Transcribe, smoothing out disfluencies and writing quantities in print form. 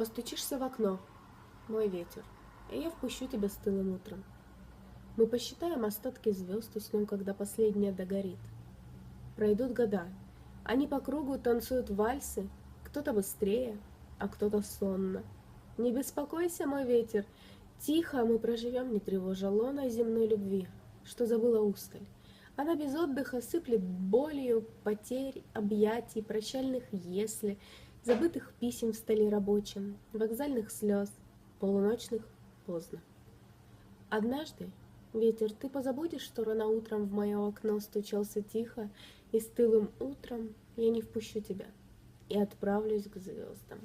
Постучишься в окно, мой ветер, и я впущу тебя стылым утром. Мы посчитаем остатки звезд, уснем, когда последняя догорит. Пройдут года, они по кругу танцуют вальсы, кто-то быстрее, а кто-то сонно. Не беспокойся, мой ветер, тихо мы проживем, не тревожа лона земной любви, что забыла усталь. Она без отдыха сыплет болью потерь, объятий, прощальных «если», забытых писем в столе рабочем, вокзальных слез, полуночных поздно. Однажды, ветер, ты позабудешь, что рано утром в мое окно стучался тихо, и стылым утром я не впущу тебя и отправлюсь к звездам.